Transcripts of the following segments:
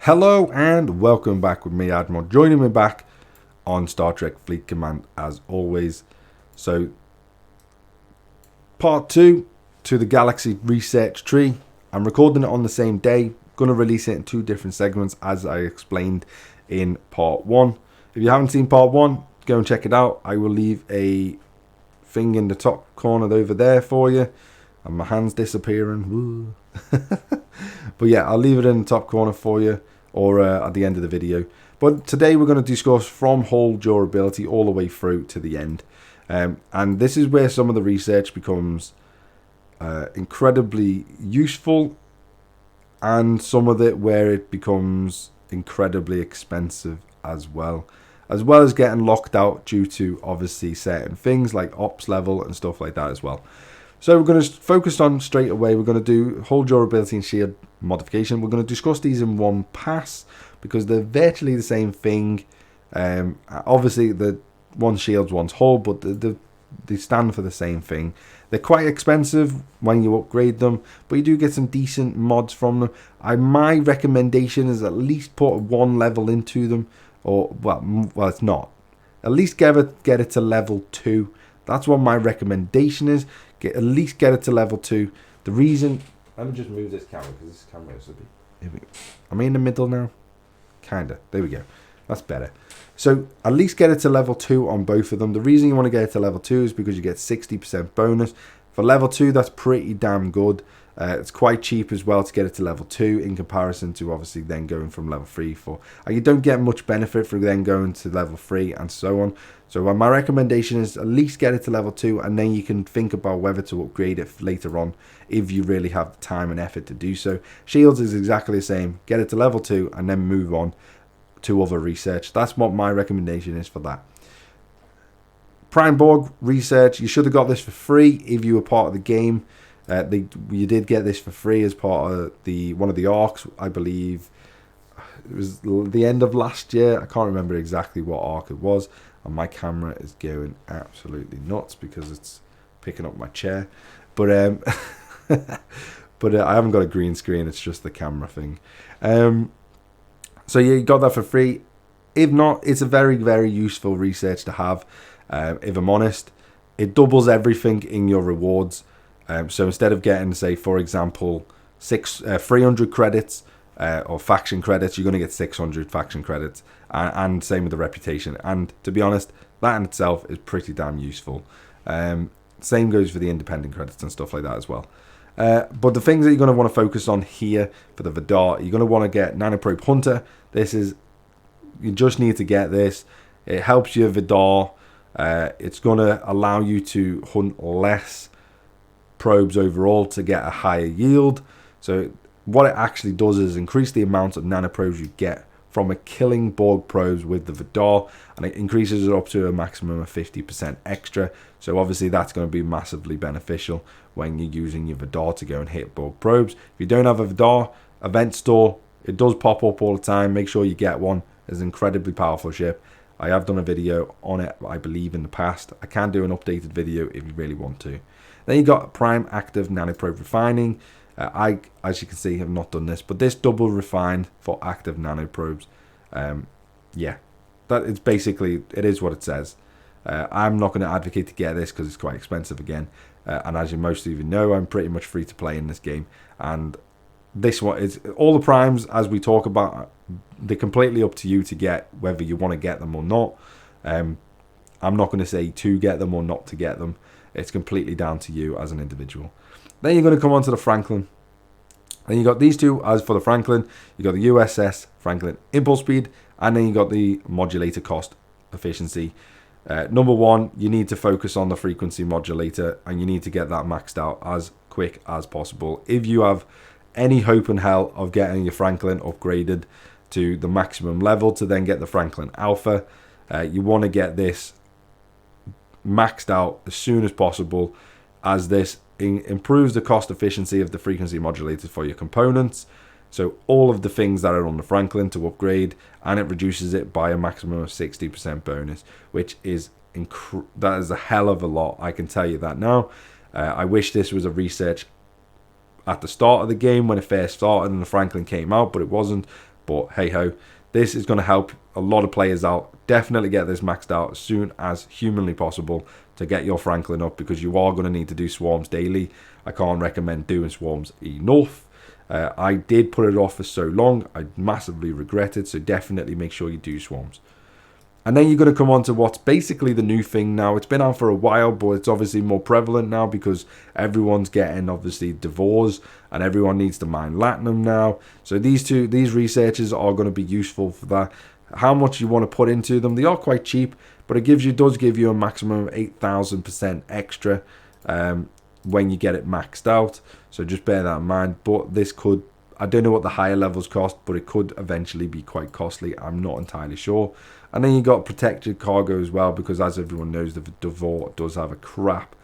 Hello and welcome back with me, Admiral. Joining me back on Star Trek Fleet Command as always. So, part 2 to the Galaxy Research Tree. I'm recording it on the same day. Going to release it in 2 different segments as I explained in part 1. If you haven't seen part 1, go and check it out. I will leave a thing in the top corner over there for you. And my hand's disappearing. But yeah, I'll leave it in the top corner for you, or at the end of the video. But today we're going to discuss from hull durability all the way through to the end. And this is where some of the research becomes incredibly useful, and some of it where it becomes incredibly expensive as well as getting locked out due to obviously certain things like ops level and stuff like that as well. So we're going to focus on straight away. We're going to do hull durability and shield modification. We're going to discuss these in one pass because they're virtually the same thing. Obviously, the one's shields, one's hull, but they stand for the same thing. They're quite expensive when you upgrade them, but you do get some decent mods from them. My recommendation is at least put one level into them, or well, it's not. At least get it to level 2. That's what my recommendation is. At least get it to level 2. The reason, let me just move this camera because this camera is a bit. Here we go. Am I in the middle now? Kinda. There we go. That's better. So at least get it to level 2 on both of them. The reason you want to get it to level 2 is because you get 60% bonus. For level 2, that's pretty damn good. It's quite cheap as well to get it to level 2 in comparison to obviously then going from level 3, 4. You don't get much benefit for then going to level 3 and so on. So my recommendation is at least get it to level 2, and then you can think about whether to upgrade it later on if you really have the time and effort to do so. Shields is exactly the same. Get it to level 2 and then move on to other research. That's what my recommendation is for that. Prime Borg research, you should have got this for free if you were part of the game. You did get this for free as part of one of the arcs, I believe. It was the end of last year. I can't remember exactly what arc it was, and my camera is going absolutely nuts because it's picking up my chair. But I haven't got a green screen. It's just the camera thing. So yeah, you got that for free. If not, it's a very, very useful research to have. If I'm honest, it doubles everything in your rewards. So instead of getting, say, for example, 300 credits or faction credits, you're going to get 600 faction credits, and same with the reputation. And to be honest, that in itself is pretty damn useful. Same goes for the independent credits and stuff like that as well. But the things that you're going to want to focus on here for the Vidar, you're going to want to get Nanoprobe Hunter. You just need to get this. It helps your Vidar. It's going to allow you to hunt less probes overall to get a higher yield. So what it actually does is increase the amount of nanoprobes you get from killing Borg probes with the Vidar, and it increases it up to a maximum of 50% extra. So obviously that's going to be massively beneficial when you're using your Vidar to go and hit Borg probes. If you don't have a Vidar event store, it does pop up all the time. Make sure you get one. It's an incredibly powerful ship. I have done a video on it, I believe, in the past. I can do an updated video if you really want to. Then you got Prime Active Nanoprobe Refining. I, as you can see, have not done this, but this double refined for active nanoprobes. Yeah, that it's basically, it is what it says. I'm not going to advocate to get this because it's quite expensive again. And as you most of you know, I'm pretty much free to play in this game. And this one is all the primes, as we talk about, they're completely up to you to get, whether you want to get them or not. I'm not going to say to get them or not to get them. It's completely down to you as an individual. Then you're going to come on to the Franklin. And you got these two. As for the Franklin, you got the USS Franklin Impulse Speed, and then you got the modulator cost efficiency. Number one, you need to focus on the frequency modulator, and you need to get that maxed out as quick as possible. If you have any hope in hell of getting your Franklin upgraded to the maximum level to then get the Franklin Alpha, you want to get this maxed out as soon as possible, as this improves the cost efficiency of the frequency modulator for your components. So all of the things that are on the Franklin to upgrade, and it reduces it by a maximum of 60% bonus, which is that is a hell of a lot. I can tell you that now. I wish this was a research at the start of the game when it first started and the Franklin came out, but it wasn't. But hey ho, this is going to help a lot of players out. Definitely get this maxed out as soon as humanly possible to get your Franklin up, because you are going to need to do swarms daily. I can't recommend doing swarms enough. I did put it off for so long. I massively regret it. So definitely make sure you do swarms. And then you're going to come on to what's basically the new thing now. It's been out for a while, but it's obviously more prevalent now because everyone's getting obviously divorced and everyone needs to mine latinum now. So these researches are going to be useful for that. How much you want to put into them, they are quite cheap, but it does give you a maximum of 8,000% extra when you get it maxed out. So just bear that in mind. But this could, I don't know what the higher levels cost, but it could eventually be quite costly. I'm not entirely sure. And then you got protected cargo as well, because as everyone knows, the Devore does have a crap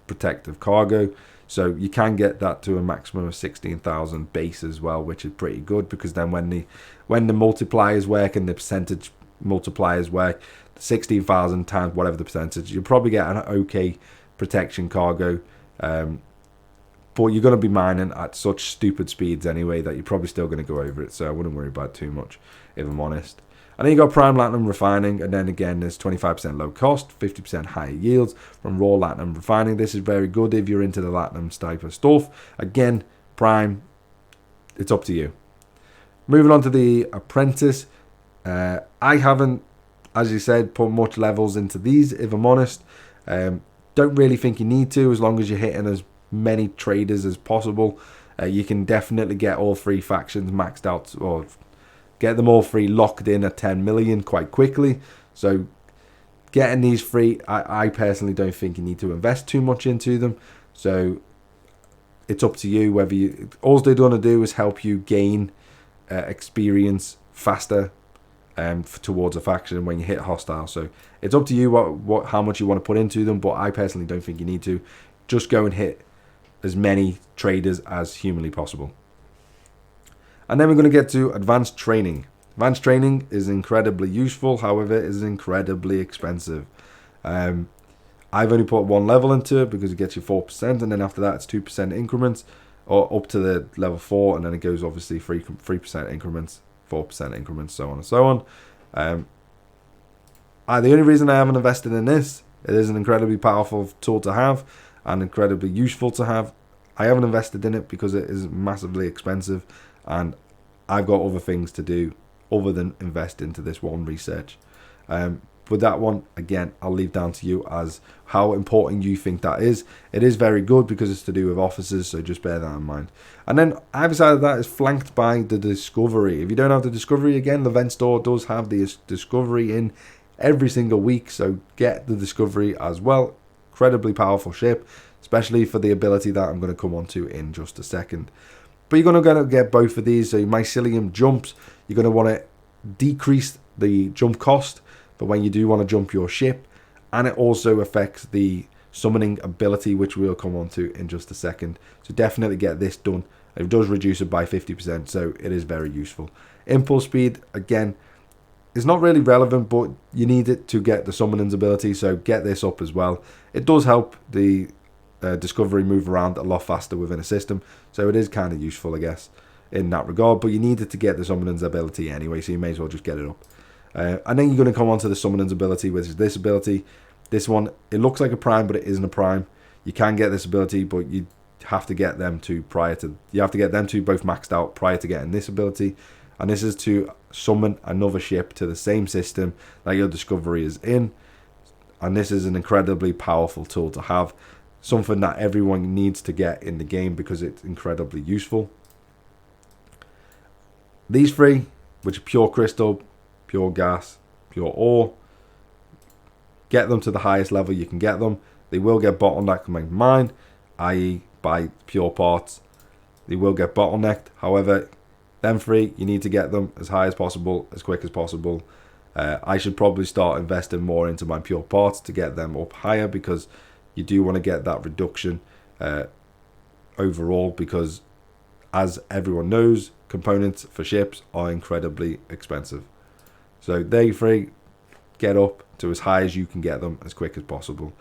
protective cargo. So you can get that to a maximum of 16,000 base as well, which is pretty good, because then when the multipliers work and the percentage multipliers work, 16,000 times whatever the percentage, you'll probably get an okay protection cargo. But you're going to be mining at such stupid speeds anyway that you're probably still going to go over it. So I wouldn't worry about it too much, if I'm honest. And then you got prime latinum refining, and then again there's 25% low cost, 50% higher yields from raw latinum refining. This is very good if you're into the latinum type of stuff. Again, prime, it's up to you. Moving on to the apprentice. I haven't, as you said, put much levels into these, if I'm honest. Don't really think you need to, as long as you're hitting as many traders as possible. You can definitely get all three factions maxed out, or get them all free locked in at 10 million quite quickly. So getting these free, I personally don't think you need to invest too much into them. So it's up to you whether you, all they're going to do is help you gain experience faster towards a faction when you hit hostile. So it's up to you how much you want to put into them, but I personally don't think you need to. Just go and hit as many traders as humanly possible. And then we're going to get to advanced training. Advanced training is incredibly useful, however, it is incredibly expensive. I've only put one level into it because it gets you 4%, and then after that it's 2% increments, or up to the level 4, and then it goes obviously 3% increments, 4% increments, so on and so on. The only reason I haven't invested in this, it is an incredibly powerful tool to have and incredibly useful to have. I haven't invested in it because it is massively expensive, and I've got other things to do other than invest into this one research. With that one, again, I'll leave down to you as how important you think that is. It is very good because it's to do with officers, so just bear that in mind. And then either side of that is flanked by the Discovery. If you don't have the Discovery, again, the Vent Store does have the Discovery in every single week, so get the Discovery as well. Incredibly powerful ship, especially for the ability that I'm going to come on to in just a second. But you're going to get both of these. So your mycelium jumps, you're going to want to decrease the jump cost for when you do want to jump your ship, and it also affects the summoning ability, which we'll come on to in just a second. So definitely get this done. It does reduce it by 50%, so it is very useful. Impulse speed, again, is not really relevant, but you need it to get the summoning's ability, so get this up as well. It does help the Discovery move around a lot faster within a system, so it is kind of useful, I guess, in that regard. But you need it to get the summoning's ability anyway, so you may as well just get it up. And then you're going to come on to the summoning's ability, which is this ability. This one, it looks like a prime, but it isn't a prime. You can get this ability, but you have to get them to both maxed out prior to getting this ability. And this is to summon another ship to the same system that your Discovery is in. And this is an incredibly powerful tool to have. Something that everyone needs to get in the game because it's incredibly useful. These three, which are pure crystal, pure gas, pure ore, get them to the highest level you can get them. They will get bottlenecked by mine, i.e. by pure parts. They will get bottlenecked. However, them three, you need to get them as high as possible, as quick as possible. I should probably start investing more into my pure parts to get them up higher, because you do want to get that reduction overall, because as everyone knows, components for ships are incredibly expensive. So they three, get up to as high as you can get them as quick as possible.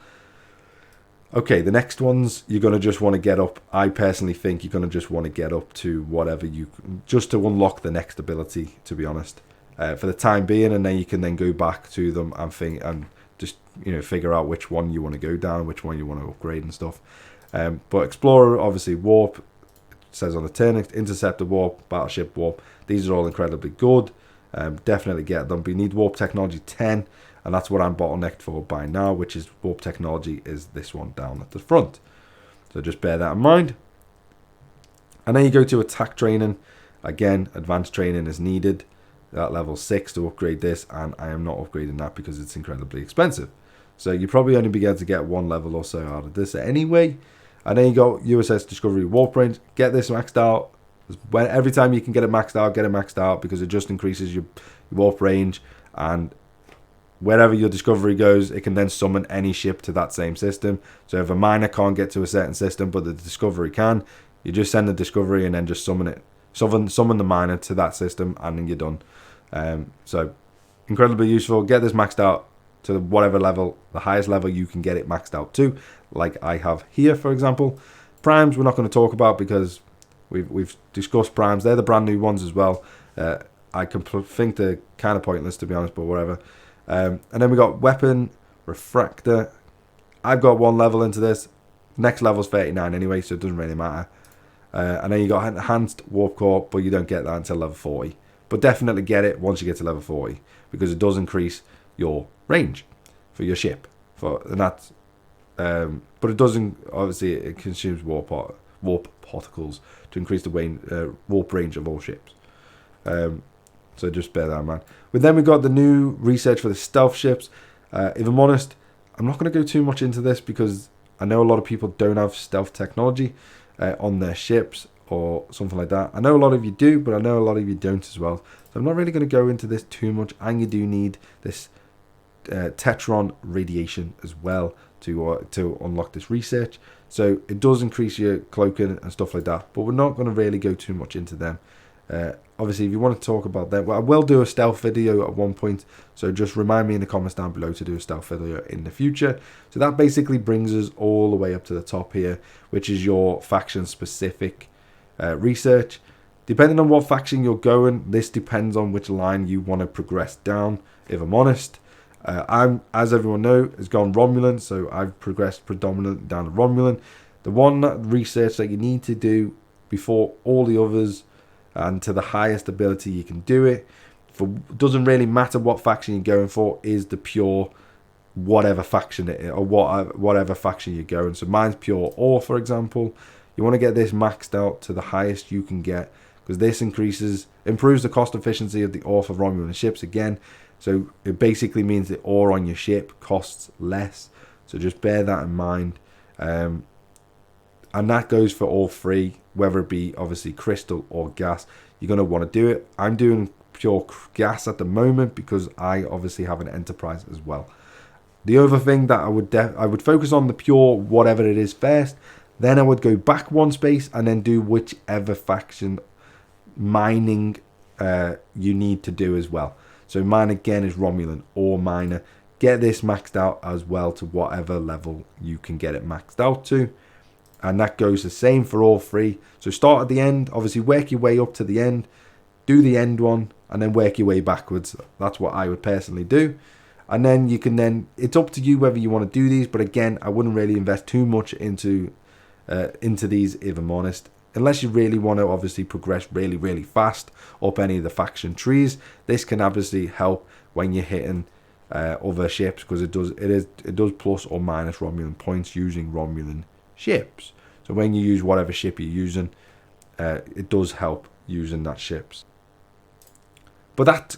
Okay, the next ones you're going to just want to get up. I personally think you're going to just want to get up to whatever you, just to unlock the next ability, to be honest, for the time being, and then you can then go back to them and think and just, you know, figure out which one you want to go down, which one you want to upgrade and stuff. But Explorer, obviously, Warp, it says on the tin, Interceptor Warp, Battleship Warp, these are all incredibly good. Definitely get them, but you need Warp Technology 10, and that's what I'm bottlenecked for by now, which is Warp Technology is this one down at the front. So just bear that in mind. And then you go to Attack Training. Again, Advanced Training is needed at level 6 to upgrade this, and I am not upgrading that because it's incredibly expensive. So you probably only begin to get one level or so out of this anyway. And then you go USS Discovery Warp Range. Get this maxed out. Every time you can get it maxed out, because it just increases your warp range, and wherever your Discovery goes, it can then summon any ship to that same system. So if a miner can't get to a certain system, but the Discovery can, you just send the Discovery and then just summon it. Summon the miner to that system, and then you're done. So incredibly useful. Get this maxed out to whatever level, the highest level you can get it maxed out to, like I have here, for example. Primes we're not going to talk about because we've discussed primes. They're the brand new ones as well. I think they're kind of pointless, to be honest, but whatever. And then we got weapon, refractor. I've got one level into this. Next level's 39 anyway, so it doesn't really matter. And then you got enhanced warp core, but you don't get that until level 40. But definitely get it once you get to level 40, because it does increase your range for your ship. But it doesn't, obviously it consumes warp particles to increase the warp range of all ships. So just bear that in mind. But then we got the new research for the stealth ships. If I'm honest, I'm not going to go too much into this because I know a lot of people don't have stealth technology on their ships or something like that. I know a lot of you do, but I know a lot of you don't as well. So I'm not really going to go into this too much. And you do need this Tetron radiation as well to unlock this research. So it does increase your cloaking and stuff like that, but we're not going to really go too much into them. Obviously, if you want to talk about that, well, I will do a stealth video at one point, so just remind me in the comments down below to do a stealth video in the future. So that basically brings us all the way up to the top here, which is your faction specific research. Depending on what faction you're going, this depends on which line you want to progress down, if I'm honest. I'm, as everyone knows, has gone Romulan, so I've progressed predominantly down to Romulan. The one research that you need to do before all the others, and to the highest ability you can do it, doesn't really matter what faction you're going for, is the pure whatever faction it is, or whatever faction you're going. So mine's pure ore, for example. You want to get this maxed out to the highest you can get, because this improves the cost efficiency of the ore for Romulan ships again. So it basically means the ore on your ship costs less. So just bear that in mind. And that goes for all three, whether it be obviously crystal or gas. You're going to want to do it. I'm doing pure gas at the moment because I obviously have an enterprise as well. The other thing that I would focus on the pure whatever it is first. Then I would go back one space and then do whichever faction mining you need to do as well. So mine again is Romulan or miner. Get this maxed out as well to whatever level you can get it maxed out to. And that goes the same for all three. So start at the end, obviously work your way up to the end, do the end one, and then work your way backwards. That's what I would personally do. And then you can it's up to you whether you want to do these. But again, I wouldn't really invest too much into these, if I'm honest. Unless you really want to obviously progress really, really fast up any of the faction trees. This can obviously help when you're hitting other ships, because it does plus or minus Romulan points using Romulan ships. So when you use whatever ship you're using, it does help using that ships. But that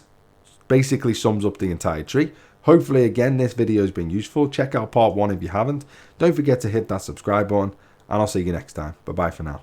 basically sums up the entire tree. Hopefully, again, this video has been useful. Check out part 1 if you haven't. Don't forget to hit that subscribe button, and I'll see you next time. Bye bye for now.